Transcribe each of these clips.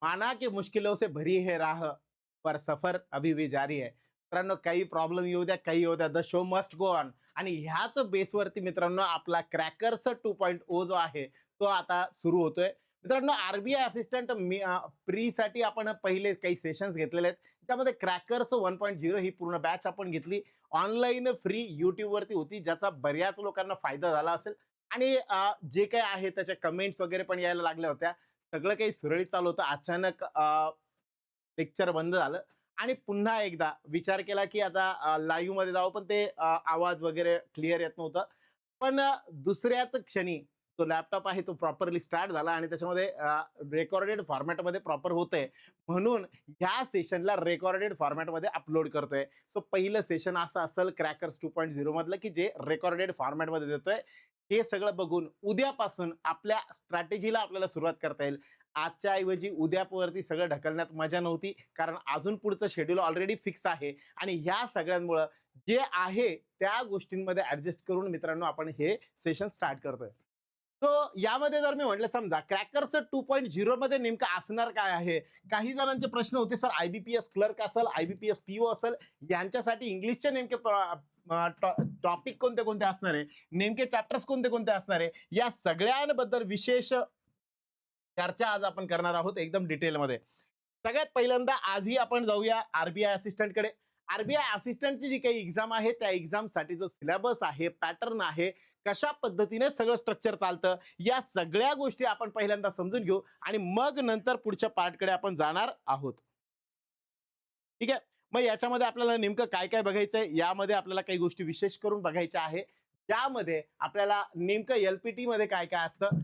माना की मुश्किलों से भरी है राह, पर सफर अभी भी जारी है. मित्रांनो, काही प्रॉब्लेम येऊ द्या, काही येऊ द्या, the show must go on. आणि ह्याच बेसवरती मित्रांनो आपला क्रॅकर्स 2.0 जो आहे तो आता सुरू होतोय. मित्रांनो, आरबीआय असिस्टंट प्रीसाठी आपण पहिले काही सेशन्स घेतलेले आहेत. त्यामध्ये क्रॅकर्स 1.0 ही पूर्ण बॅच आपण घेतली. ऑनलाईन फ्री YouTubeवरती होती, ज्याचा बऱ्याच लोकांना फायदा झाला असेल. आणि जे काही आहे त्याच्या कमेंट्स वगैरे पण यायला लागल्या होत्या. सगळं काही सुरळीत चालू होतं. अचानक लेक्चर बंद झालं आणि पुन्हा एकदा विचार केला, की आता लाईव्हमध्ये जावं, पण ते आवाज वगैरे क्लिअर येत नव्हतं. पण दुसऱ्याच क्षणी तो लॅपटॉप आहे तो प्रॉपरली स्टार्ट झाला आणि त्याच्यामध्ये रेकॉर्डेड फॉर्मॅटमध्ये प्रॉपर होतंय. म्हणून ह्या सेशनला रेकॉर्डेड फॉर्मॅटमध्ये अपलोड करतोय. सो पहिलं सेशन असं असेल क्रॅकर्स 2.0 मधलं, की जे रेकॉर्डेड फॉर्मॅटमध्ये देतोय. हे सगळं बघून उद्यापासून आपल्या स्ट्रॅटेजीला आपल्याला सुरुवात करता येईल. आजच्या ऐवजी उद्यावरती सगळं ढकलण्यात मजा नव्हती. कारण अजून पुढचं शेड्यूल ऑलरेडी फिक्स आहे आणि ह्या सगळ्यांमुळं जे आहे त्या गोष्टींमध्ये ॲडजस्ट करून मित्रांनो आपण हे सेशन स्टार्ट करतोय. तो यामध्ये जर मी म्हटलं समजा क्रॅकर्स 2.0 मध्ये नेमकं असणार काय आहे? काही जणांचे प्रश्न होते, सर IBPS क्लर्क असेल, IBPS PO असेल, यांच्यासाठी इंग्लिशचे नेमके टॉपिक कोणते कोणते असणार आहे, नेमके चॅप्टर्स कोणते कोणते असणार आहे, या सगळ्यांबद्दल विशेष चर्चा आज आपण करणार आहोत एकदम डिटेलमध्ये. सगळ्यात पहिल्यांदा आधी आपण जाऊया आरबीआय असिस्टंटकडे. आरबीआय असिस्टंटची जी काही एक्झाम आहे त्या एक्झामसाठी जो सिलेबस आहे, पॅटर्न आहे, कशा पद्धतीने सगळं स्ट्रक्चर चालतं, या सगळ्या गोष्टी आपण पहिल्यांदा समजून घेऊ आणि मग नंतर पुढच्या पार्टकडे आपण जाणार आहोत. ठीक आहे. मग याच्यामध्ये आपल्याला नेमकं काय काय बघायचंय, यामध्ये आपल्याला काही गोष्टी विशेष करून बघायच्या आहे, ज्यामध्ये आपल्याला नेमकं LPT मध्ये काय काय असतं,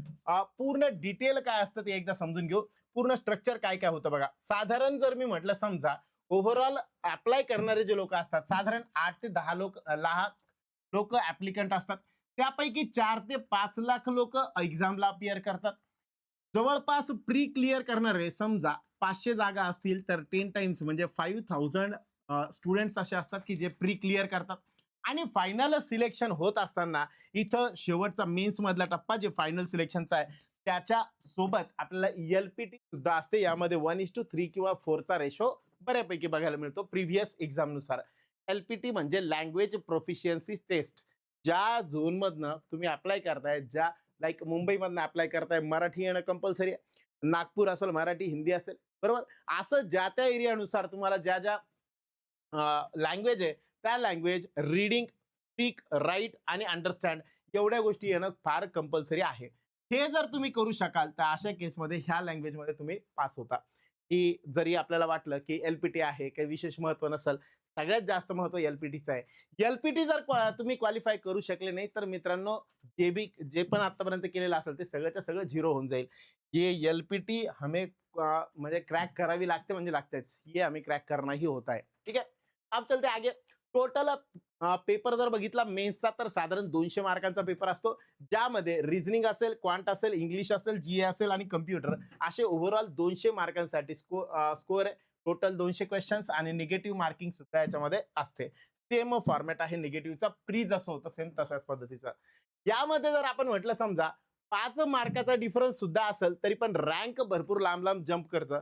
पूर्ण डिटेल काय असतं ते एकदा समजून घेऊ. पूर्ण स्ट्रक्चर काय काय होतं बघा. साधारण जर मी म्हटलं समजा ओव्हरऑल अप्लाय करणारे जे लोक असतात, साधारण 8 ते 10 लोक ऍप्लिकंट असतात. त्यापैकी 4 ते 5 लाख लोक एक्झामला अपियर करतात. जवळपास प्री क्लिअर करणारे समजा 500 जागा असतील तर 10 टाइम्स म्हणजे 5000 स्टुडंट्स असे असतात की जे प्री क्लिअर करतात. आणि फायनल सिलेक्शन होत असताना इथं शेवटचा मेन्स मधला टप्पा जे फायनल सिलेक्शनचा आहे त्याच्या सोबत आपल्याला LPT सुद्धा असते. यामध्ये 1:3 किंवा 4 चा रेशो बऱ्यापैकी बघायला मिळतो प्रिव्हियस एक्झाम नुसार. LPT म्हणजे लँग्वेज प्रोफिशियन्सी टेस्ट. ज्या झोन मधनं तुम्ही अप्लाय करताय, ज्या लाईक मुंबईमधनं अप्लाय करताय, मराठी येणं कंपल्सरी आहे. नागपूर असेल, मराठी हिंदी असेल, बरोबर. असं ज्या त्या एरियानुसार तुम्हाला ज्या ज्या लँग्वेज आहे त्या लँग्वेज रीडिंग, स्पीक, राईट आणि अंडरस्टँड एवढ्या गोष्टी येणं फार कंपल्सरी आहे. हे जर तुम्ही करू शकाल तर अशा केसमध्ये ह्या लँग्वेजमध्ये तुम्ही पास होता. की जरी आपल्याला वाटलं की LPT आहे काही विशेष महत्व नसेल, सगळ्यात जास्त महत्व LPTचं आहे. LPT जर तुम्ही क्वालिफाय करू शकले नाही तर मित्रांनो जे पण आतापर्यंत केलेलं असेल ते सगळ्याच्या सगळं झिरो होऊन जाईल. ये LPT हमें म्हणजे क्रॅक करावी लागते म्हणजे लागतेच. ये हमें क्रॅक करना ही होता है. ठीक है. अब चलते आगे. टोटल पेपर जर बघितला मेन्सचा तर साधारण 200 मार्कांचा पेपर असतो, ज्यामध्ये रिझनिंग असेल, क्वांट असेल, इंग्लिश असेल, GE असेल आणि कम्प्युटर असे ओव्हरऑल 200 मार्कांसाठी स्कोअर आहे. टोटल 200 क्वेश्चन्स आणि निगेटिव्ह मार्किंग सुद्धा याच्यामध्ये असते. सेम फॉर्मॅट आहे निगेटिव्हचा, प्री जसं होतं सेम तशाच पद्धतीचं. यामध्ये जर आपण म्हटलं समजा 5 मार्काचा डिफरन्स सुद्धा असेल तरी पण रँक भरपूर लांब लांब जम्प करतं.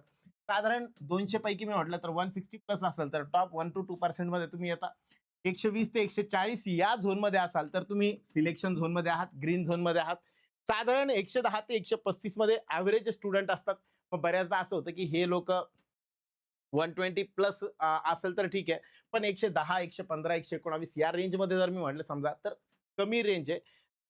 साधारण 200 पैकी मी म्हटलं तर 160 प्लस असेल तर टॉप 1 to 2% मध्ये तुम्ही येता. 120 ते 140 या झोनमध्ये असाल तर तुम्ही सिलेक्शन झोनमध्ये आहात, ग्रीन झोनमध्ये आहात. साधारण 110 ते 135 मध्ये ॲव्हरेज स्टुडंट असतात. मग बऱ्याचदा असं होतं की हे लोक 120 प्लस असेल तर ठीक आहे, पण 110, 115, 119 या रेंजमध्ये जर मी म्हटलं समजा तर कमी रेंज आहे.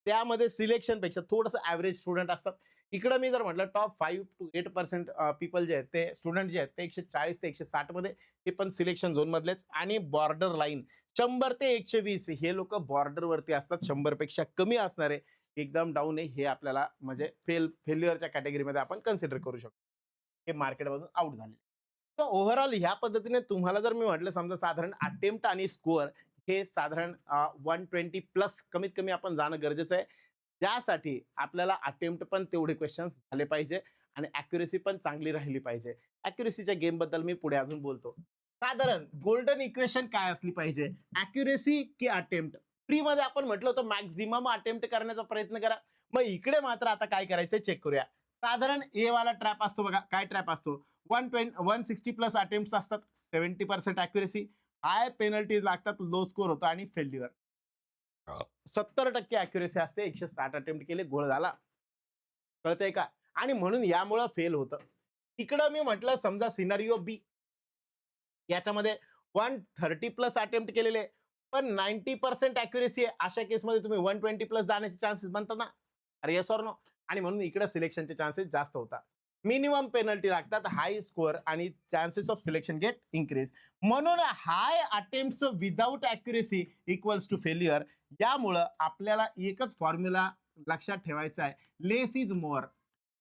त्यामध्ये सिलेक्शनपेक्षा थोडंसं ॲव्हरेज स्टुडंट असतात. इकडं मी जर म्हटलं टॉप 5 to 8% पीपल जे आहेत ते स्टुडंट जे आहेत ते 140 ते 160 मध्ये, ते पण सिलेक्शन झोन मधलेच. आणि बॉर्डर लाईन 100 ते 120 हे लोक बॉर्डरवरती असतात. 100 पेक्षा कमी असणारे एकदम डाऊन आहे, हे आपल्याला म्हणजे फेल्युअरच्या कॅटेगरीमध्ये आपण कन्सिडर करू शकतो. हे मार्केटमधून आउट झाले. तर ओव्हरऑल ह्या पद्धतीने तुम्हाला जर मी म्हटलं समजा साधारण अटेम्प्ट आणि स्कोअर हे साधारण 120 प्लस कमीत कमी आपण जाणं गरजेचं आहे. त्यासाठी आपल्याला अटेम्प्ट पण तेवढे क्वेश्चन्स झाले पाहिजे आणि अॅक्युरेसी पण चांगली राहिली पाहिजे. अॅक्युरेसीच्या गेम बद्दल मी पुढे अजून बोलतो. साधारण गोल्डन इक्वेशन काय असली पाहिजे, अॅक्युरेसी की अटेम्प्ट. प्री मध्ये आपण म्हटलं होतं मॅक्झिमम अटेम्प्ट करण्याचा प्रयत्न करा. मग इकडे मात्र आता काय करायचं चेक करूया. साधारण ए वाला ट्रॅप असतो बघा. काय ट्रॅप असतो, 160 प्लस अटेम्प्ट असतात, 70% अॅक्युरेसी, हाय पेनल्टीज लागतात, लो स्कोर होता आणि फेल्युअर 70% अॅक्युरेसी असते. 160 अटेम्प्ट केले, गोळ झाला. कळतंय का? आणि म्हणून यामुळं फेल होतं. इकडं मी म्हटलं समजा सिनारिओ बी, याच्यामध्ये 130 प्लस अटेम्प्ट केलेले पण 90% अॅक्युरेसी आहे. अशा केसमध्ये तुम्ही 120 प्लस जाण्याचे चान्सेस बनतात ना. अरे येस ऑर नो? आणि म्हणून इकडे सिलेक्शनचे चान्सेस जास्त होतात. मिनिमम पेनल्टी लागतात, हाय स्कोअर आणि chances of selection get increase. म्हणून high attempts without accuracy equals to failure. यामुळं आपल्याला एकच फॉर्म्युला लक्षात ठेवायचा आहे, लेस is more.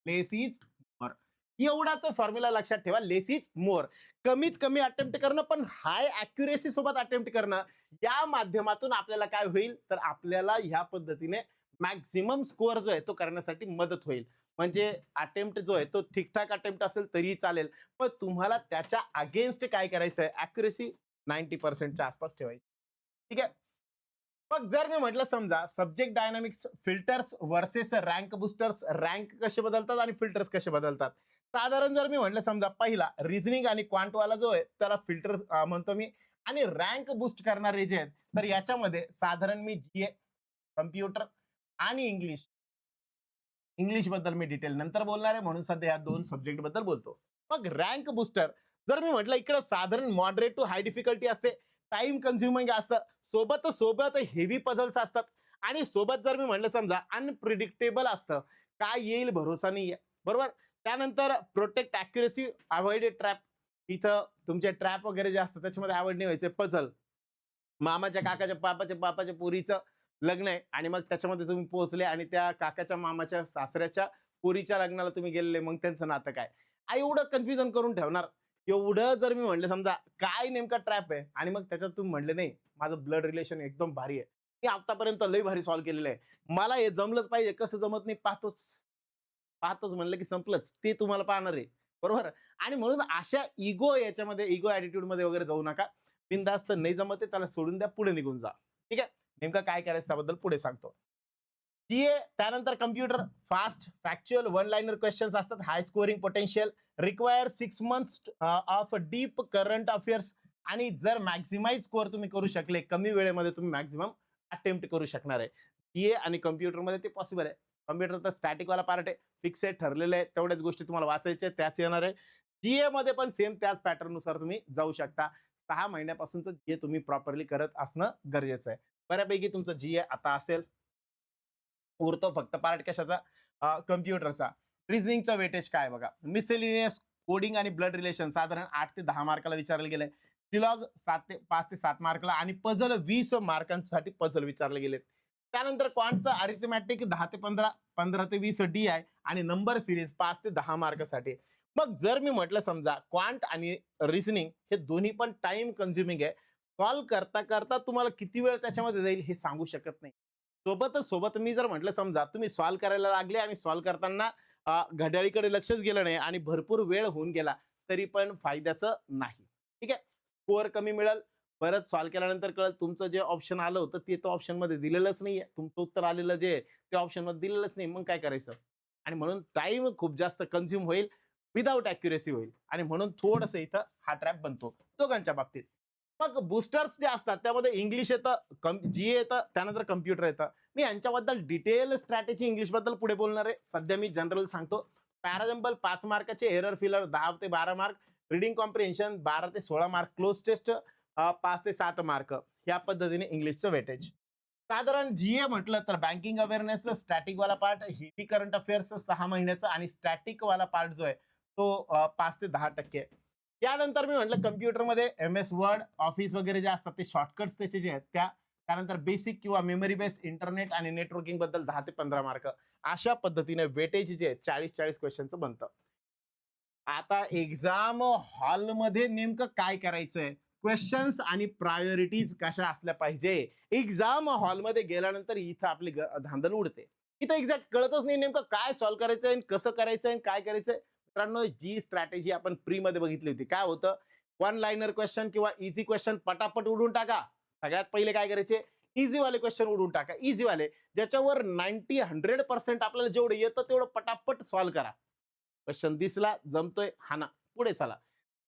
Less is more एवढाच फॉर्म्युला लक्षात ठेवा, लेस इज मोर. कमीत कमी अटेम्प्ट करणं पण हाय अॅक्युरेसी सोबत अटेम्प्ट करणं, या माध्यमातून आपल्याला काय होईल तर आपल्याला ह्या पद्धतीने मॅक्झिमम स्कोअर जो आहे तो करण्यासाठी मदत होईल. म्हणजे अटेम्प्ट जो आहे तो ठीकठाक अटेम्प्ट असेल तरी चालेल, पण तुम्हाला त्याच्या अगेन्स्ट काय करायचं आहे, अॅक्युरेसी 90%च्या आसपास ठेवायची. ठीक आहे. मग जर मी म्हटलं समजा subject dynamics filters versus rank busters, rank कसे बदलतात आणि फिल्टर्स कसे बदलतात. साधारण जर मी म्हटलं समजा पहिला रिझनिंग आणि क्वांटवाला जो आहे त्याला फिल्टर म्हणतो मी, आणि रँक बूस्ट करणारे जे आहेत तर याच्यामध्ये साधारण मी जीए, कम्प्युटर आणि इंग्लिश, इंग्लिश बद्दल मी डिटेल नंतर बोलणार आहे, म्हणून सध्या या दोन सब्जेक्ट बद्दल बोलतो. मग रँक बुस्टर जर मी म्हटलं इकडे साधारण मॉडरेट टू हाय डिफिकल्टी असते, टाइम कन्झ्युमिंग असतं, सोबत सोबत हेवी पझल्स असतात, आणि सोबत जर मी म्हटलं समजा अनप्रिडिक्टेबल असतं, काय येईल भरोसा नाहीये, बरोबर. त्यानंतर प्रोटेक्ट अॅक्युरेसी, अवॉइड ट्रॅप. इथं तुमचे ट्रॅप वगैरे जे असतात त्याच्यामध्ये अवॉइड नाही व्हायचे. पझल, मामाच्या काकाच्या पापाच्या पोरीचं लग्न आहे आणि मग त्याच्यामध्ये तुम्ही पोहोचले आणि त्या काकाच्या मामाच्या सासऱ्याच्या पोरीच्या लग्नाला तुम्ही गेलेले, मग त्यांचं नातं काय, एवढं कन्फ्युजन करून ठेवणार. एवढं जर मी म्हटलं समजा काय नेमका ट्रॅप आहे आणि मग त्याच्यात तुम्ही म्हणले नाही माझं ब्लड रिलेशन एकदम भारी आहे, मी आतापर्यंत लई भारी सॉल्व्ह केलेलं आहे, मला हे जमलंच पाहिजे, कसं जमत नाही पाहतोच, पाहतोच म्हणलं की संपलंच, ते तुम्हाला पाहणार आहे, बरोबर. आणि म्हणून अशा इगो याच्यामध्ये, इगो ऍटिट्यूड मध्ये वगैरे जाऊ नका. बिनधास्त नाही जमत आहे त्याला सोडून द्या, पुढे निघून जा. ठीक आहे. नेमकं काय करायचं त्याबद्दल पुढे सांगतो. जीए त्यानंतर computer, fast factual one liner questions असतात, high scoring potential, require 6 months of deep current affairs, आणि जर मॅक्झिमाइज स्कोअर तुम्ही करू शकले, कमी वेळेमध्ये तुम्ही मॅक्झिमम अटेम्प्ट करू शकणार आहे. जीए आणि कम्प्युटरमध्ये ते पॉसिबल आहे. कम्प्युटर तर स्टॅटिक वाला पार्ट आहे, फिक्स आहे, ठरलेलं आहे, तेवढ्याच गोष्टी तुम्हाला वाचायच्या त्याच येणार आहे. जीए मध्ये पण सेम त्याच पॅटर्न नुसार तुम्ही जाऊ शकता. 6 महिन्यापासूनच जीए तुम्ही प्रॉपरली करत असणं गरजेचं आहे. बऱ्यापैकी तुमचं जीए आता असेल. उरतो फक्त पार्ट कशाचा, कम्प्युटरचा. रिझनिंगचं वेटेज काय बघा, मिसेलिनियस, कोडिंग आणि ब्लड रिलेशन साधारण 8 ते 10 मार्काला विचारले गेले, सिलॉग 5 ते 7 मार्कला, आणि पझल 20 मार्कांसाठी पझल विचारले गेले. त्यानंतर क्वांटचं अरिथमॅटिक 10 ते 15, 15 ते 20 डी आहे, आणि नंबर सिरीज 5 ते 10 मार्कासाठी. मग जर मी म्हटलं समजा क्वांट आणि रिझनिंग हे दोन्ही पण टाइम कन्झ्युमिंग आहे, सॉल्व्ह करता करता तुम्हाला किती वेळ त्याच्यामध्ये जाईल हे सांगू शकत नाही. सोबतच सोबत मी जर म्हटलं समजा तुम्ही सॉल्व्ह करायला लागले आणि सॉल्व्ह करताना घड्याळीकडे लक्षच गेलं नाही आणि भरपूर वेळ होऊन गेला तरी पण फायद्याचं नाही. ठीक आहे. स्कोअर कमी मिळेल, परत सॉल्व्ह केल्यानंतर कळेल तुमचं जे ऑप्शन आलं होतं ते तो ऑप्शन मध्ये दिलेलंच नाहीये, तुमचं उत्तर आलेलं जे ते ऑप्शन मध्ये दिलेलंच नाही, मग काय करायचं. आणि म्हणून टाइम खूप जास्त कन्झ्युम होईल, विदाउट अॅक्युरेसी होईल, आणि म्हणून थोडंसं इथं हा ट्रॅप बनतो दोघांच्या बाबतीत. मग बुस्टर्स जे असतात त्यामध्ये इंग्लिश येतं, जीए येतं, त्यानंतर कम्प्युटर येतं. मी यांच्याबद्दल डिटेल स्ट्रॅटेजी इंग्लिश बद्दल पुढे बोलणार आहे, सध्या मी जनरल सांगतो. पॅराजम्बल 5 मार्काचे, एरर फिलर 10 ते 12 मार्क, रिडिंग कॉम्प्रिहेन्शन 12 ते 16 मार्क, क्लोज टेस्ट 5 ते 7 मार्क, या पद्धतीने इंग्लिशचं वेटेज. साधारण जीए म्हटलं तर बँकिंग अवेअरनेस, स्टॅटिक वाला पार्ट, हेवी करंट अफेअर्स 6 महिन्याचा, आणि स्टॅटिक वाला पार्ट जो आहे तो 5 ते 10%. त्यानंतर मी म्हटलं कम्प्युटरमध्ये एम एस वर्ड, ऑफिस वगैरे जे असतात ते शॉर्टकट्स त्याचे जे आहेत त्या, त्यानंतर बेसिक किंवा मेमरी बेस इंटरनेट आणि नेटवर्किंग बद्दल 10 ते 15 मार्क, अशा पद्धतीने वेटेज जे 40-40 क्वेश्चनचं बनतं. आता एक्झाम हॉलमध्ये नेमकं काय करायचंय, क्वेश्चन्स आणि प्रायोरिटीज कशा असल्या पाहिजे. एक्झाम हॉलमध्ये गेल्यानंतर इथं आपली धांदल उडते. इथं एक्झॅक्ट कळतच नाही नेमकं काय सॉल्व्ह करायचंय, कसं करायचंय, काय करायचंय. मित्रांनो, जी स्ट्रॅटेजी आपण प्री मध्ये बघितली होती, काय होतं, वन लाइनर क्वेश्चन किंवा इझी क्वेश्चन पटापट उडून टाका. सगळ्यात पहिले काय करायचे, इझी वाले क्वेश्चन उडून टाका, इझी वाले ज्याच्यावर 90-100% आपल्याला जेवढं येतं तेवढं पटापट सॉल्व्ह करा. क्वेश्चन दिसला जमतोय हाना, पुढे चला.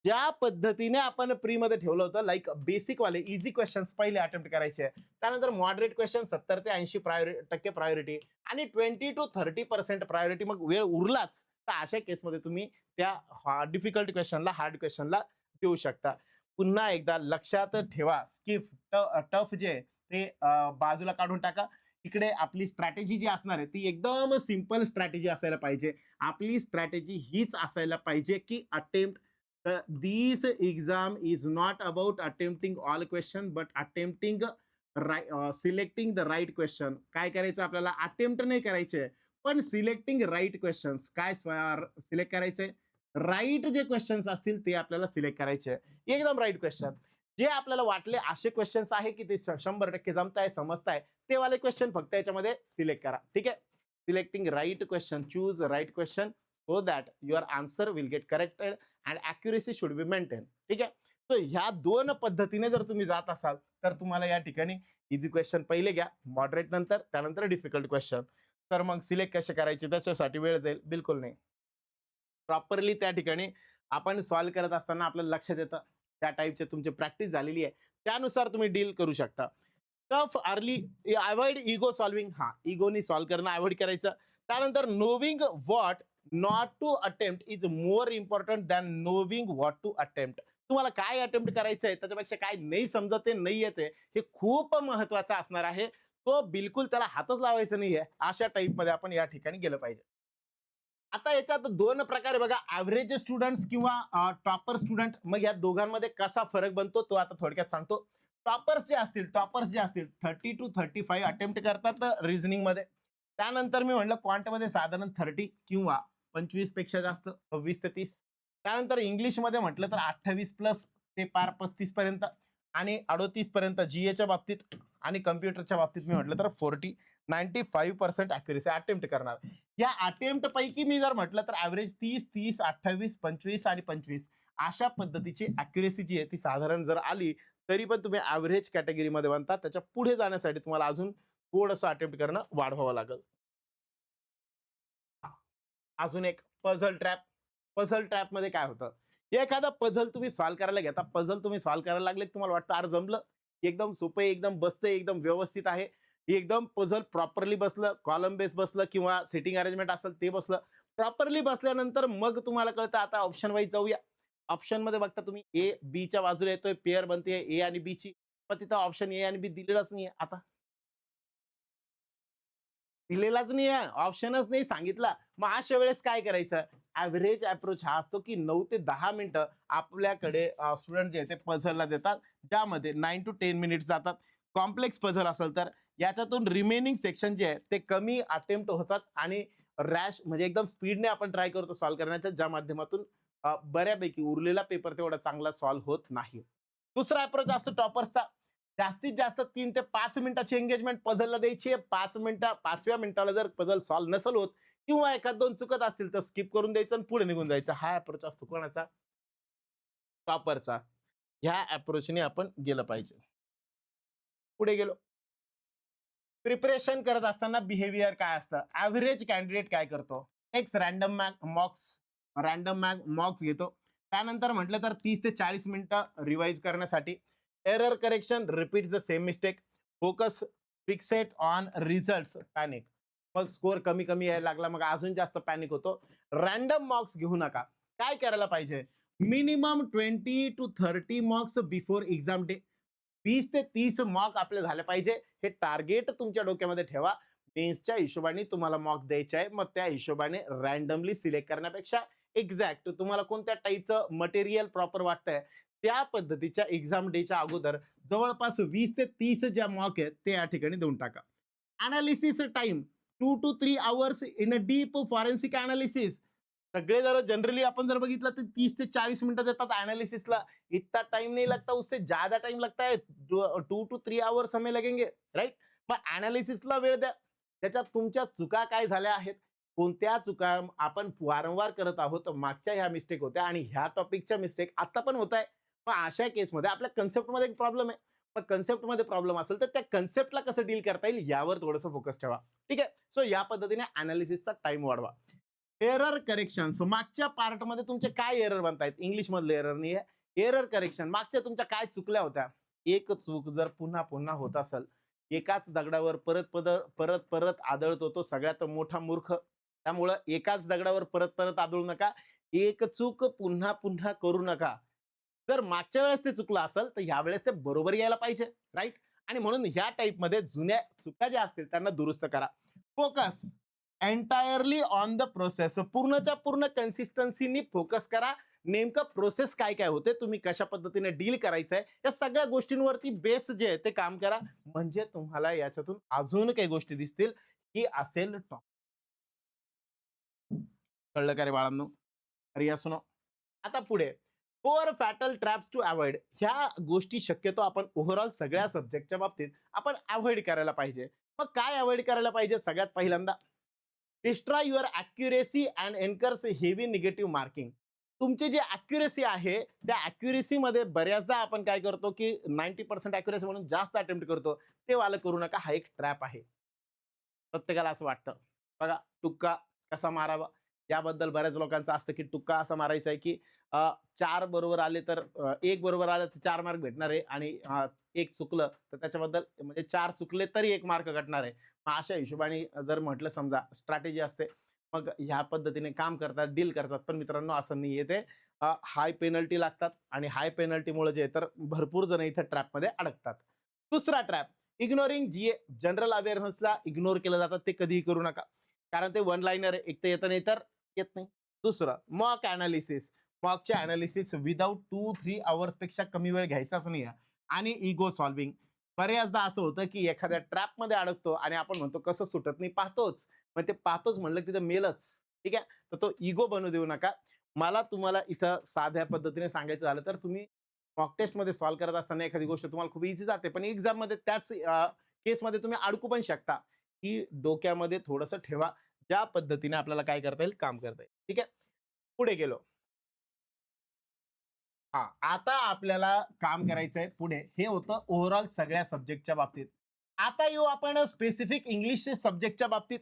ज्या पद्धतीने आपण प्रीमध्ये ठेवलं होतं, लाईक बेसिक वाले इझी क्वेश्चन्स पहिले अटेम्प्ट करायचे, त्यानंतर मॉडरेट क्वेश्चन 70 ते 80% प्रायोरिटी आणि 20 to 30% प्रायोरिटी. मग वेळ उरलाच तर अशा केसमध्ये तुम्ही त्या डिफिकल्ट क्वेश्चनला, हार्ड क्वेश्चनला देऊ शकता. पुन्हा एकदा लक्षात ठेवा, स्किप टफ जे आहे ते बाजूला काढून टाका. इकडे आपली स्ट्रॅटेजी जी असणार आहे ती एकदम सिंपल स्ट्रॅटेजी असायला पाहिजे. आपली स्ट्रॅटेजी हीच असायला पाहिजे की attempt this exam is not about attempting all question but attempting selecting the right question. काय करायचं आपल्याला, अटेम्प्ट नाही करायचे पण सिलेक्टिंग राईट क्वेश्चन्स. काय सिलेक्ट करायचे, राईट जे क्वेश्चन्स असतील ते आपल्याला सिलेक्ट करायचे, एकदम राईट क्वेश्चन. जे आपल्याला वाटले असे क्वेश्चन्स आहे की ते 100% जमताय, समजताय, ते वाले क्वेश्चन फक्त याच्यामध्ये सिलेक्ट करा. ठीक आहे. Selecting right question, choose right question so that your answer will get corrected and accuracy should be maintained. ठीक आहे. तर ह्या दोन पद्धतीने जर तुम्ही जात असाल तर तुम्हाला या ठिकाणी इझी क्वेश्चन पहिले घ्या, मॉडरेट नंतर, त्यानंतर डिफिकल्ट क्वेश्चन. तर मग सिलेक्ट कसे करायचे त्याच्यासाठी वेळ जाईल, बिलकुल नाही. प्रॉपरली त्या ठिकाणी आपण सॉल्व्ह करत असताना आपल्याला लक्षात येतं त्या टाईपचे तुमची प्रॅक्टिस झालेली आहे, त्यानुसार तुम्ही डील करू शकता. Tough early, avoid ego solving. हा, इगोनी सॉल्व्ह करणं अवॉइड करायचं. त्यानंतर knowing what not to attempt is more important than knowing what to attempt. तुम्हाला काय अटेम्प्ट करायचंय त्याच्यापेक्षा काय नाही समजते, नाही येते, हे खूप महत्वाचं असणार आहे. तो बिलकुल त्याला हातच लावायचं नाहीये, अशा टाईप मध्ये आपण या ठिकाणी गेलं पाहिजे. आता याच्यात दोन प्रकार बघा, ऍव्हरेज स्टुडंट्स किंवा टॉपर स्टुडंट. मग या दोघांमध्ये कसा फरक बनतो तो आता थोडक्यात सांगतो. टॉपर्स जे असतील 30 to 35 अटेम्प्ट करतात रिझनिंग मध्ये. त्यानंतर मी म्हणलं क्वांट मध्ये साधारण 30 किंवा 25 पेक्षा जास्त, 26 ते 30. त्यानंतर इंग्लिश मध्ये म्हटलं तर 28 प्लस ते पार 35 पर्यंत आणि 38 पर्यंत जीएच्या बाबतीत. आणि कम्प्युटरच्या बाबतीत मी म्हटलं तर 95% अॅक्युरेसी अटेम्प्ट करणार. या अटेम्प्ट पैकी मी जर म्हटलं तर ऍव्हरेज 30, 28, 25 आणि 25 अशा पद्धतीची अॅक्युरेसी जी आहे ती साधारण जर आली तरी पण तुम्ही ऍव्हरेज कॅटेगरीमध्ये बनता. त्याच्या पुढे जाण्यासाठी तुम्हाला अजून थोडंसं अटेम्प्ट करणं वाढवावं लागेल. अजून एक पझल ट्रॅप. पझल ट्रॅप मध्ये काय होतं, एखादा पझल तुम्ही सॉल्व्ह करायला घेता, पझल तुम्ही सॉल्व्ह करायला लागले तुम्हाला वाटतं अरे जमलं, एकदम सोपं, एकदम बसतं, एकदम व्यवस्थित आहे, एकदम पझल प्रॉपरली बसलं, कॉलम बेस बसलं किंवा सिटिंग अरेंजमेंट असेल ते बसलं. प्रॉपरली बसल्यानंतर मग तुम्हाला कळतं आता ऑप्शन वाईज जाऊया. ऑप्शन मध्ये बघता तुम्ही ए बी च्या बाजूला येतोय, पेअर बनते ए आणि बी ची, पण तिथं ऑप्शन ए आणि बी दिलेलाच नाही. आता दिलेलाच नाही आहे, ऑप्शनच नाही सांगितला. मग अशा वेळेस काय करायचं, ऍव्हरेज अप्रोच हा असतो की 9 ते 10 मिनिटं आपल्याकडे स्टुडंट जे आहे ते पझलला देतात, ज्यामध्ये 9 to 10 मिनिट्स जातात. कॉम्प्लेक्स पझल असेल तर याच्यातून रिमेनिंग सेक्शन जे आहे ते कमी अटेम्प्ट होतात आणि रॅश म्हणजे एकदम स्पीडने आपण ट्राय करतो सॉल्व्ह करण्याच्या, ज्या माध्यमातून बऱ्यापैकी उरलेला पेपर तेवढा चांगला सॉल्व्ह होत नाही. दुसरा अप्रोच असतो टॉपर्सचा. जास्तीत जास्त 3 ते 5 मिनिटाची एंगेजमेंट पझलला द्यायची आहे. 5व्या मिनिटाला जर पझल सॉल्व्ह नसेल होत किंवा एखाद दोन चुकत असतील तर स्किप करून द्यायचं आणि पुढे निघून जायचं. हा अप्रोच असतो कोणाचा, टॉपरचा. ह्या अप्रोचने आपण गेलं पाहिजे. पुढे गेलो, प्रिपरेशन करत असताना बिहेवियर काय असतं, ऍव्हरेज कॅन्डिडेट काय करतो, एक्स रॅन्डम मॉक्स घेतो. त्यानंतर म्हटलं तर 30 ते 40 मिनिटं रिवाइज करण्यासाठी. Error correction, repeat the same mistake, focus Fixit on result, panic. मग स्कोर कमी कमी यायला लागला, मग अजून जास्त पॅनिक होतो. रॅन्डम मार्क्स घेऊ नका. काय करायला पाहिजे, minimum 20 to 30 marks before exam day. 20 ते 30 मार्क आपले झाले पाहिजे, हे टार्गेट तुमच्या डोक्यामध्ये ठेवा. मेन्सच्या हिशोबाने तुम्हाला मार्क द्यायचे आहे, मग त्या हिशोबाने रॅन्डमली सिलेक्ट करण्यापेक्षा एक्झॅक्ट तुम्हाला कोणत्या टाईपचं मटेरियल प्रॉपर वाटतंय त्या पद्धतीच्या एक्झाम डेच्या अगोदर जवळपास 20 ते 30 ज्या मॉक आहेत ते या ठिकाणी देऊन टाका. Analysis time 2 to 3 hours in a deep forensic analysis. सगळे जर जनरली आपण जर बघितलं तर 30 ते 40 मिनिटं देतात अनालिसिसला. इतना टाइम नहीं लगता, उससे ज्यादा टाइम लगता है. 2 to 3 hours हमें लगेंगे, राईट. मग अनालिसिसला वेळ द्या. त्याच्यात तुमच्या चुका काय झाल्या आहेत, कोणत्या चुका आपण वारंवार करत आहोत, मागच्या ह्या मिस्टेक होत्या आणि ह्या टॉपिकच्या मिस्टेक आता पण होत आहे. मग अशा केसमध्ये आपल्या कन्सेप्टमध्ये एक प्रॉब्लेम आहे. मग कन्सेप्टमध्ये प्रॉब्लेम असेल तर त्या कन्सेप्टला कसं डील करता येईल यावर थोडंसं फोकस ठेवा. ठीक आहे. सो या पद्धतीने अनालिसिसचा टाइम वाढवा. Error correction. सो मागच्या पार्टमध्ये तुमचे काय एरर बनतायत? इंग्लिश मधले एरर नाहीये. Error correction. मागच्या तुमच्या काय चुकल्या होत्या? एक चूक जर पुन्हा पुन्हा होत असेल, एकाच दगडावर परत परत आदळतो तो सगळ्यात मोठा मूर्ख. त्यामुळं एकाच दगडावर परत परत आदळू नका. एक चूक पुन्हा पुन्हा करू नका. जर मागच्या वेळेस ते चुकलं असेल, तर ह्या वेळेस ते बरोबर यायला पाहिजे, राइट? आणि म्हणून ह्या टाइपमध्ये जुन्या चुका ज्या असतील त्यांना दुरुस्त करा. Focus entirely on the process. पूर्णच्या पूर्ण कन्सिस्टन्सीनी फोकस करा. नेमकं प्रोसेस काय काय होते, तुम्ही कशा पद्धतीने डील करायचंय, या सगळ्या गोष्टींवरती बेस जे आहे ते काम करा. म्हणजे तुम्हाला याच्यातून अजून काही गोष्टी दिसतील की असेल टॉप. कळलं का रे बाळांनो? अरे सुनो. आता पुढे four fatal traps to avoid. ह्या गोष्टी शक्यतो आपण ओव्हरऑल सगळ्या सब्जेक्टच्या बाबतीत आपण अवॉइड करायला पाहिजे. मग काय अवॉइड करायला पाहिजे? सगळ्यात पहिल्यांदा destroy your accuracy and incurs heavy negative marking. तुमची जी अॅक्युरेसी आहे त्या अॅक्युरेसी मध्ये बऱ्याचदा आपण काय करतो की 90% अॅक्युरेसी म्हणून जास्त अटेम्प्ट करतो. ते वाला करू नका. हा एक ट्रॅप आहे. प्रत्येकाला असं वाटतं. बघा टुक्का कसा मारावा याबद्दल बऱ्याच लोकांचं असतं की टुक्का असा मारायचा आहे की 4 बरोबर आले तर 1 बरोबर आलं तर 4 मार्क भेटणार आहे आणि 1 चुकलं तर त्याच्याबद्दल म्हणजे 4 चुकले तरी 1 मार्क कटणार आहे. मग अशा हिशोबाने जर म्हटलं समजा स्ट्रॅटेजी असते. मग ह्या पद्धतीने काम करतात, डील करतात. पण मित्रांनो असं नाहीये ते. हाय पेनल्टी लागतात आणि हाय पेनल्टीमुळे जे तर भरपूर जण इथं ट्रॅपमध्ये अडकतात. दुसरा ट्रॅप इग्नोरिंग जनरल अवेअरनेसला इग्नोर केलं जातं. ते कधीही करू नका. कारण ते वन लाईनर आहे. एक तर येतं नाही तर येत नाही. दुसरं मॉक अनालिसिस. मॉकचे अनालिसिस विदाउट 2-3 अवर्स पेक्षा कमी वेळ घ्यायचाच नाही. आणि इगो सॉल्विंग. बऱ्याचदा असं होतं की एखाद्या ट्रॅपमध्ये अडकतो आणि आपण म्हणतो कसं सुटत नाही पाहतोच. मग ते पाहतोच म्हणलं तिथं मेलच. ठीक आहे. तर तो इगो बनू देऊ नका. मला तुम्हाला इथं साध्या पद्धतीने सांगायचं झालं तर तुम्ही मॉक टेस्टमध्ये सॉल्व्ह करत असताना एखादी गोष्ट तुम्हाला खूप इझी जाते. पण एक्झाममध्ये त्याच केसमध्ये तुम्ही अडकू पण शकता. की डोक्यामध्ये थोडंसं ठेवा. ज्या पद्धतीने आपल्याला काय करता येईल, काम करता येईल. ठीक आहे. पुढे गेलो. हां, आता आपल्याला काम करायचंय पुढे. हे होतं ओव्हरऑल सगळ्या सब्जेक्टच्या बाबतीत. आता येऊ आपण स्पेसिफिक इंग्लिश सब्जेक्टच्या बाबतीत.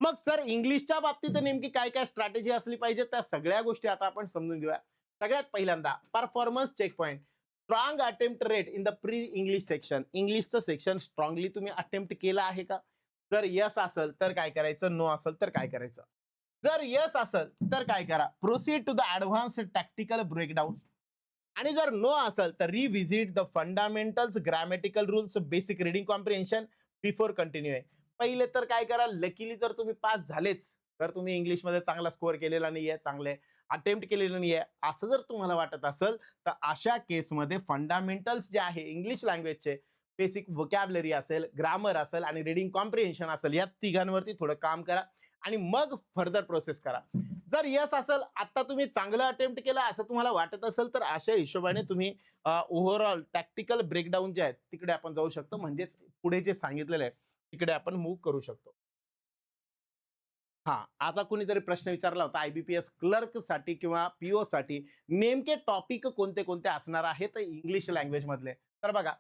मग सर इंग्लिशच्या बाबतीत नेमकी काय-काय स्ट्रॅटेजी असली पाहिजे त्या सगळ्या गोष्टी आता आपण समजून घेऊया. सगळ्यात पहिल्यांदा performance check point. Strong attempt rate in the pre English section. इंग्लिशचं सेक्शन स्ट्राँगली तुम्ही अटेम्प्ट केलं आहे का? जर येस असेल तर काय करायचं? नो असेल तर काय करायचं? जर येस असेल तर काय करा? Proceed to the advance tactical breakdown. आणि जर नो असेल तर revisit the fundamentals, grammatical rules, basic reading comprehension before continue आहे. पहिले तर काय करा, लकीली जर तुम्ही पास झालेच, तर तुम्ही इंग्लिशमध्ये चांगला स्कोअर केलेला नाहीये, चांगले अटेम्प्ट केलेलं नाहीये, असं जर तुम्हाला वाटत असेल, तर अशा केसमध्ये फंडामेंटल्स जे आहे इंग्लिश लँग्वेजचे बेसिक व्होकॅब्युलरी असेल, ग्रामर असेल आणि रिडिंग कॉम्प्रिहेन्शन असेल, या तिघांवरती थोडं काम करा आणि मग फर्दर प्रोसेस करा. जर यस असेल, आता तुम्ही चांगलं अटेम्प्ट केलं असं तुम्हाला वाटत असेल, तर अशा हिशोबाने तुम्ही ओव्हरऑल टॅक्टिकल ब्रेकडाउन जे आहेत तिकडे आपण जाऊ शकतो. म्हणजेच पुढे जे सांगितलेलं आहे तिकडे आपण मूव्ह करू शकतो. हां, आता कुणीतरी प्रश्न विचारला होता IBPS क्लर्कसाठी किंवा PO साठी नेमके टॉपिक कोणते-कोणते असणार आहेत इंग्लिश लँग्वेज मधले. तर बघा,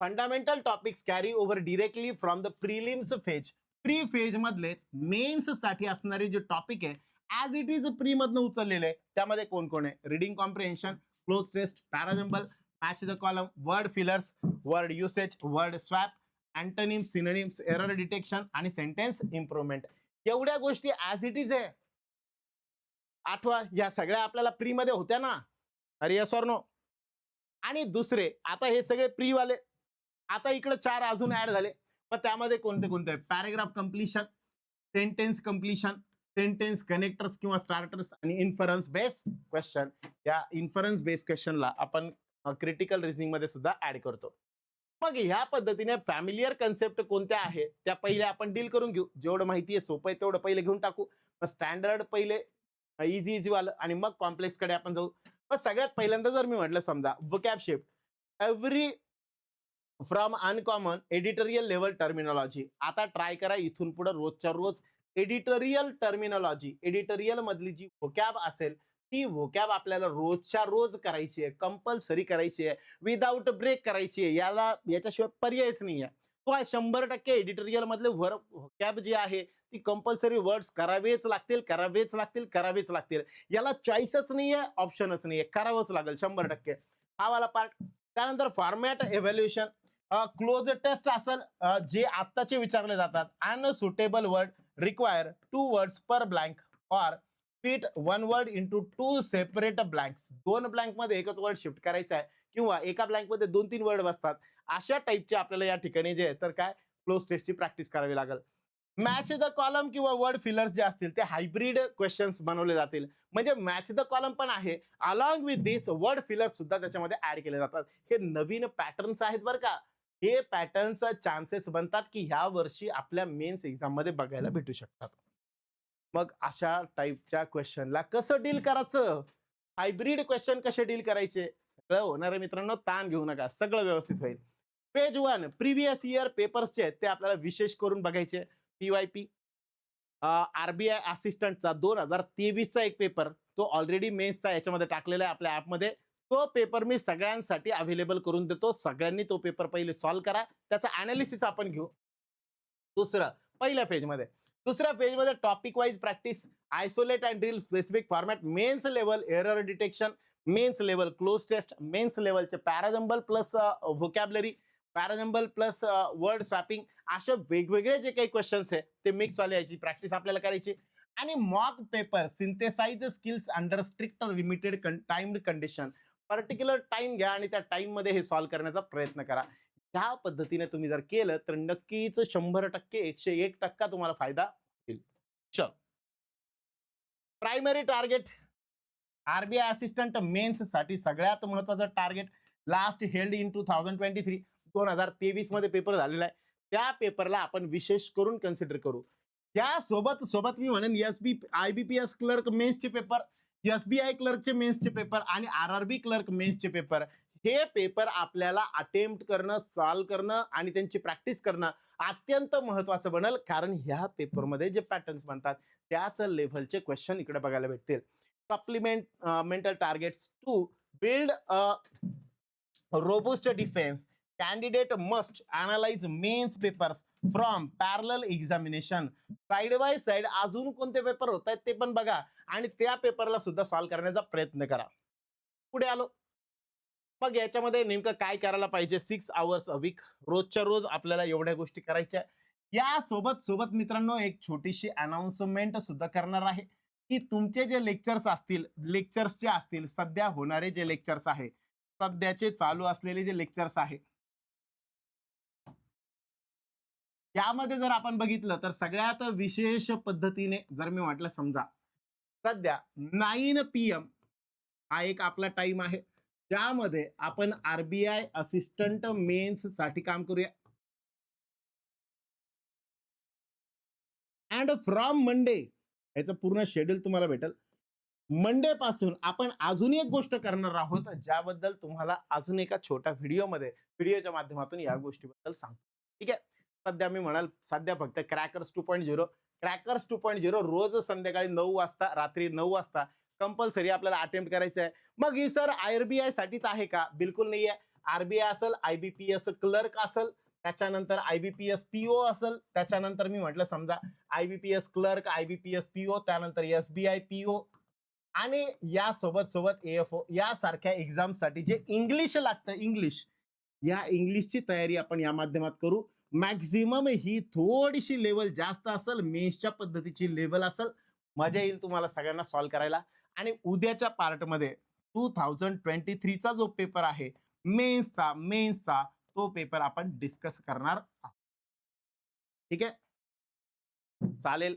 fundamental topics carry over directly from the prelims phase. Pre phase मधलेच मेन्स साठी असणारे जे टॉपिक आहे ॲज इट इज प्री मधनं उचललेले आहे. त्यामध्ये कोण-कोण आहे? Reading comprehension, cloze test, parajumble, match the column, word fillers, word usage, word swap, antonyms, synonyms, error detection आणि सेंटेन्स इम्प्रूव्हमेंट. एवढ्या गोष्टी ॲज इट इज आहे. आठवा, या सगळ्या आपल्याला प्री मध्ये होत्या ना? अरे येस ऑर नो? आणि दुसरे आता हे सगळे प्री वाले, आता इकडे 4 अजून ऍड झाले. मग त्यामध्ये कोणते-कोणते? Paragraph completion, sentence completion, sentence connectors किंवा स्टार्टर्स आणि इन्फरन्स बेस्ड क्वेश्चन. या इन्फरन्स बेस्ड क्वेश्चनला आपण क्रिटिकल रिझनिंग मध्ये सुद्धा ऍड करतो. मग ह्या पद्धतीने फॅमिलियर कन्सेप्ट कोणत्या आहेत त्या पहिले आपण डील करून घेऊ. जेवढं माहिती आहे सोपं आहे तेवढं पहिले घेऊन टाकू. मग स्टँडर्ड पहिले इझी वालं आणि मग कॉम्प्लेक्स कडे आपण जाऊ. मग सगळ्यात पहिल्यांदा जर मी म्हटलं समजा vocab shift, every from uncommon editorial level terminology. आता ट्राय करा इथून पुढे रोजच्या रोज एडिटोरियल टर्मिनॉलॉजी, एडिटोरियल मधली जी व्होकॅब असेल ती व्होकॅब आपल्याला रोजच्या रोज करायची आहे, कंपल्सरी करायची आहे, विदाउट ब्रेक करायची आहे. याच्याशिवाय पर्यायच नाही आहे. तो आहे 100% एडिटोरियल मधले कॅब जे आहे ती कंपल्सरी वर्ड्स करावेच लागतील, करावेच लागतील, करावेच लागतील. याला चॉईसच नाहीये, ऑप्शनच नाहीये, करावंच लागेल 100%. हा वाला पार्ट. त्यानंतर फॉर्मॅट इव्हॅल्युएशन, क्लोज टेस्ट असेल, जे आत्ताचे विचारले जातात. Unsuitable word require 2 words per blank or fit 1 word into 2 separate blanks. 2 blank मध्ये एकच वर्ड शिफ्ट करायचा आहे किंवा एका ब्लँक मध्ये 2-3 वर्ड बसतात. अशा टाईपचे आपल्याला या ठिकाणी जे तर काय क्लोज टेस्टची प्रॅक्टिस करावी लागेल. मॅच द कॉलम किंवा वर्ड फिलर्स जे असतील ते हायब्रिड क्वेश्चन्स बनवले जातील. म्हणजे मॅच द कॉलम पण आहे, along with this word fillers सुद्धा त्याच्यामध्ये ऍड केले जातात. हे नवीन पॅटर्न्स आहेत बरं का. हे पॅटर्न्स चान्सेस बनतात की ह्या वर्षी आपल्या मेन्स एक्झाम मध्ये बघायला भेटू शकतात. मग अशा टाईपच्या क्वेश्चनला कसं डील करायचं, हायब्रिड क्वेश्चन कसे डील करायचे, सगळं होणार आहे मित्रांनो. ताण घेऊ नका, सगळं व्यवस्थित होईल. पेज 1 प्रिव्हियस इयर पेपर्सचे आहेत ते आपल्याला विशेष करून बघायचे. पीवायपी आरबीआय असिस्टंटचा 2023चा एक पेपर, तो ऑलरेडी मेन्सचा याच्यामध्ये टाकलेला आहे आपल्या ऍपमध्ये. तो पेपर मी सगळ्यांसाठी अवेलेबल करून देतो. सगळ्यांनी तो पेपर पहिले सॉल्व्ह करा, त्याचा अनालिसिस आपण घेऊ. दुसरं पहिल्या पेजमध्ये, दुसऱ्या पेजमध्ये topic wise practice, isolate and drill specific format, mains level error detection, mains level cloze test, mains लेवलचे parajumble plus vocabulary, parajumble plus word swapping, असे वेगवेगळे जे काही क्वेश्चन्स आहे ते मिक्स वाले याची प्रॅक्टिस आपल्याला करायची. आणि mock paper synthesize skills under strict limited timed condition. Particular time घ्या आणि त्या टाइम मध्ये हे सॉल्व्ह करण्याचा प्रयत्न करा. ह्या पद्धतीने तुम्ही जर केलं तर नक्कीच 100% 101% तुम्हाला फायदा होईल. चल, primary target RBI assistant mains साठी सगळ्यात महत्वाचं टार्गेट लास्ट हेल्ड इन 2023 मध्ये पेपर झालेला आहे. त्या पेपरला आपण विशेष करून कन्सिडर करू. त्या सोबत सोबत मी म्हणेन आयबीपीएस क्लर्क मेन्सचे पेपर, एसबीआय क्लर्कचे मेन्सचे पेपर आणि आरआरबी क्लर्क मेन्सचे पेपर, हे पेपर आपल्याला अटेम्प्ट करणं, सॉल्व्ह करणं आणि त्यांची प्रॅक्टिस करणं अत्यंत महत्वाचं बनेल. कारण ह्या पेपरमध्ये जे पॅटर्न्स बनतात त्याच लेव्हलचे क्वेश्चन इकडे बघायला भेटतील. Supplemental targets to build a robust defense. Candidate must analyze mains papers from parallel examination. Side by side अजून कोणते पेपर होत आहेत ते पण बघा आणि त्या पेपरला सुद्धा सॉल्व्ह करण्याचा प्रयत्न करा. पुढे आलो. मग याच्यामध्ये नेमकं काय करायला पाहिजे? 6 hours a week, रोजच्या रोज आपल्याला एवढ्या गोष्टी करायच्या. या सोबत सोबत मित्रांनो एक छोटीशी अनाउन्समेंट सुद्धा करणार आहे की तुमचे जे लेक्चर्स असतील, लेक्चर्स जे असतील, सध्या होणारे जे लेक्चर्स आहे, सध्याचे चालू असलेले जे लेक्चर्स आहे, यामध्ये जर आपण बघितलं तर सगळ्यात विशेष पद्धतीने जर मी म्हटलं समजा सध्या 9 PM हा एक आपला टाइम आहे, ज्यामध्ये आपण आरबीआय असिस्टंट मेन्स साठी काम करूया. अँड फ्रॉम मंडे याचं पूर्ण शेड्यूल तुम्हाला भेटेल. मंडे पासून आपण अजून एक गोष्ट करणार आहोत, ज्याबद्दल तुम्हाला अजून एका छोट्या व्हिडिओच्या माध्यमातून या गोष्टीबद्दल सांगतो. ठीक आहे. सध्या मी म्हणाल सध्या फक्त क्रॅकर्स 2.0 रोज संध्याकाळी 9 वाजता, रात्री 9 वाजता कंपल्सरी आपल्याला अटेम्प्ट करायचं आहे. मग ही सर आरबीआय साठीच आहे का? बिलकुल नाही आहे. आरबीआय असेल, आयबीपीएस क्लर्क असेल, त्याच्यानंतर आयबीपीएस पीओ असेल, त्याच्यानंतर मी म्हटलं समजा आयबीपीएस क्लर्क, आयबीपीएस पीओ, त्यानंतर एसबीआय पीओ आणि या सोबत सोबत एएफओ यासारख्या एक्झाम साठी जे इंग्लिश लागतं, इंग्लिश, या इंग्लिशची तयारी आपण या माध्यमात करू. मॅक्झिमम ही थोडीशी लेवल जास्त असेल, मेन्सच्या पद्धतीची लेवल असेल. मजा येईल तुम्हाला सगळ्यांना सॉल्व्ह करायला. आणि उद्याच्या पार्टमध्ये 2023चा जो पेपर आहे मेन्सचा तो पेपर आपण डिस्कस करणार आहोत. ठीक आहे, चालेल.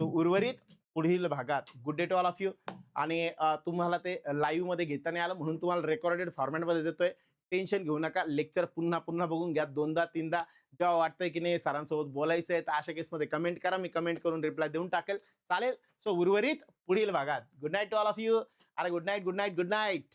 तो उर्वरित पुढील भागात good day to all of you. आणि तुम्हाला ते लाईव्ह मध्ये घेता नाही आलं म्हणून तुम्हाला रेकॉर्डेड फॉर्मॅटमध्ये देतोय. टेन्शन घेऊ नका. लेक्चर पुन्हा पुन्हा बघून घ्या, 2दा-3दा. जेव्हा वाटतंय की नाही सरांसोबत बोलायचं आहे तर अशा केसमध्ये कमेंट करा, मी कमेंट करून रिप्लाय देऊन टाकेल. चालेल. सो उर्वरित पुढील भागात good night to all of you. अरे good night, good night, good night.